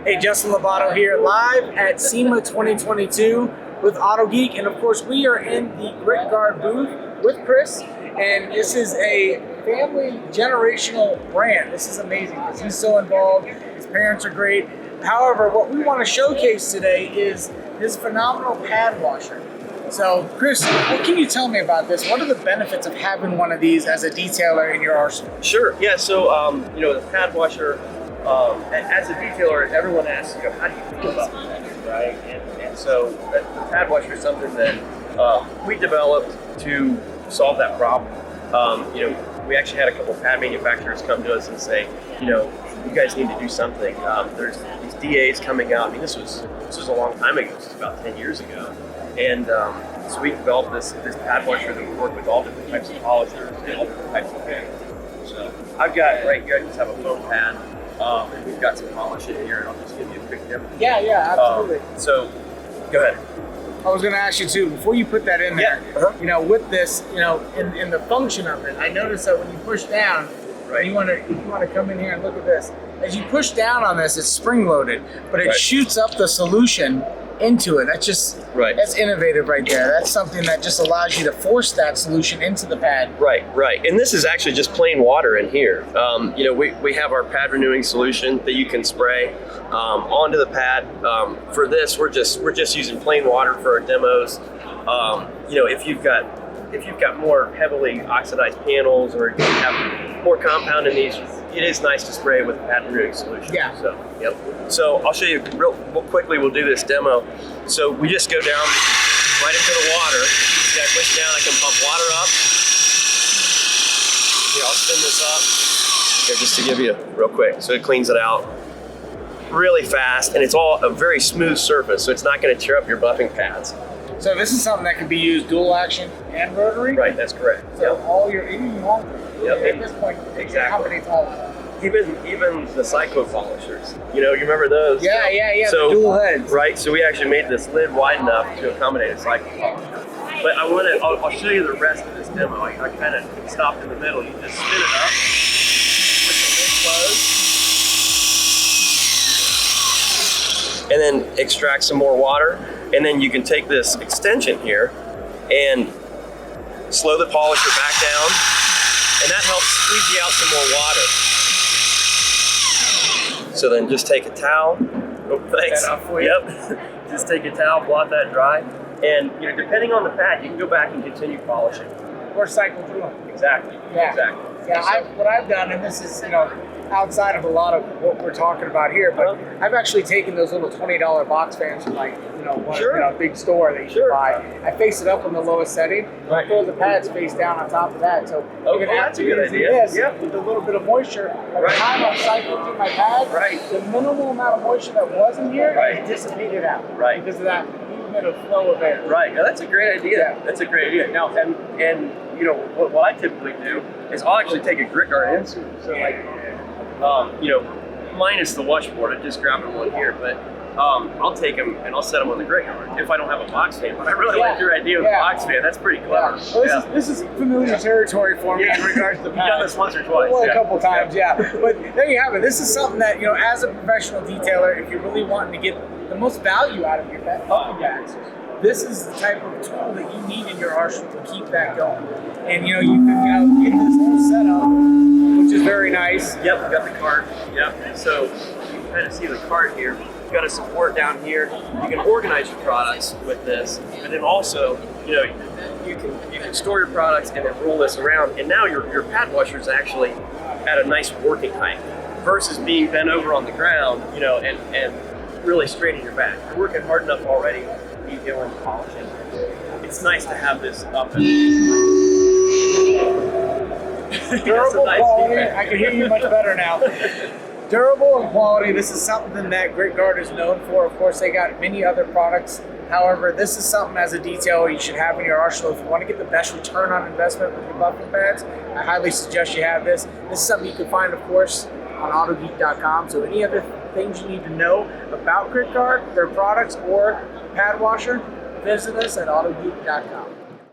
Hey, Justin Labato here, live at SEMA 2022 with Autogeek, and of course we are in the Grit Guard booth with Chris, and this is a family generational brand. This is amazing because he's so involved, his parents are great. However, what we want to showcase today is his phenomenal pad washer. So, Chris, what can you tell me about this? What are the benefits of having one of these as a detailer in your arsenal? Sure, yeah, so, the pad washer, as a detailer, everyone asks, how do you feel about this, right? And so the pad washer is something that we developed to solve that problem. We actually had a couple pad manufacturers come to us and say, you guys need to do something. There's these DAs coming out. I mean, this was a long time ago. This was about 10 years ago. And so we developed this pad washer that would work with all different types of polishers and all different types of pads. So I've got right here, I just have a foam pad. And we've got some polish in here, and I'll just give you a quick demo. Yeah, absolutely. So, go ahead. I was going to ask you too, before you put that in there, with this, in the function of it, I noticed that when you push down, right, you want to come in here and look at this. As you push down on this, it's spring loaded, but it shoots up the solution into it. That's innovative right there. That's something that just allows you to force that solution into the pad. Right. And this is actually just plain water in here. We have our pad renewing solution that you can spray onto the pad. For this, we're just using plain water for our demos. If you've got more heavily oxidized panels or you have more compound in these, it is nice to spray with a pad renewing solution. Yeah. So I'll show you real quickly. We'll do this demo. So we just go down right into the water. See, I push down, I can pump water up. Here, I'll spin this up. Here, just to give you real quick. So it cleans it out really fast, and it's all a very smooth surface, so it's not going to tear up your buffing pads. So this is something that can be used dual action and rotary? Right, that's correct. So all your, even longer. At this point, exactly. How many tall? Even the cyclo polishers, you remember those? Yeah, so, the dual heads. Right, so we actually made this lid wide enough to accommodate a cyclo polisher. But I'll show you the rest of this demo. I kind of stopped in the middle. You just spin it up, put the lid closed, and then extract some more water. And then you can take this extension here and slow the polisher back down, and that helps squeegee out some more water. So then just take a towel. Oh, thanks. Yep. Just take a towel, blot that dry. And depending on the pad, you can go back and continue polishing. Or cycle through them. Exactly. Yeah. Exactly. Yeah, what I've done, and this is, outside of a lot of what we're talking about here, but I've actually taken those little $20 box fans from a big store that you can buy. I face it up on the lowest setting, I throw the pads face down on top of that. So even that's after a good using idea. this, with a little bit of moisture, every time I'm cycling through my pad, the minimal amount of moisture that was in here is dissipated out. Because of that movement of flow of air. Right. Now that's a great idea. Yeah. That's a great idea. Now, and what I typically do is I'll actually take a grit guard insert. So minus the washboard, I just grab them one here, but I'll take them and I'll set them on the grit guard if I don't have a box fan. But I really like your idea with the box fan. That's pretty clever. Well, this is familiar territory for me in regards to the pads. You've done this once or twice. Well, a couple times, But there you have it. This is something that, as a professional detailer, if you're really wanting to get the most value out of your buffing pads, this is the type of tool that you need in your arsenal to keep that going. And you can get this whole setup, which is very nice. Yep, we got the cart. Yep. So you can kind of see the cart here. You've got a support down here. You can organize your products with this, but then also, you can store your products and then roll this around. And now your pad washer is actually at a nice working height versus being bent over on the ground, and really straight in your back. You're working hard enough already. Detailing, polishing. It's nice to have this up and durable quality. I can hear you much better now. Durable and quality. This is something that Grit Guard is known for. Of course, they got many other products. However, this is something as a detailer you should have in your arsenal. If you want to get the best return on investment with your buffing pads, I highly suggest you have this. This is something you can find, of course, on Autogeek.com. So any other things you need to know about Grit Guard, their products, or pad washer, visit us at Autogeek.com.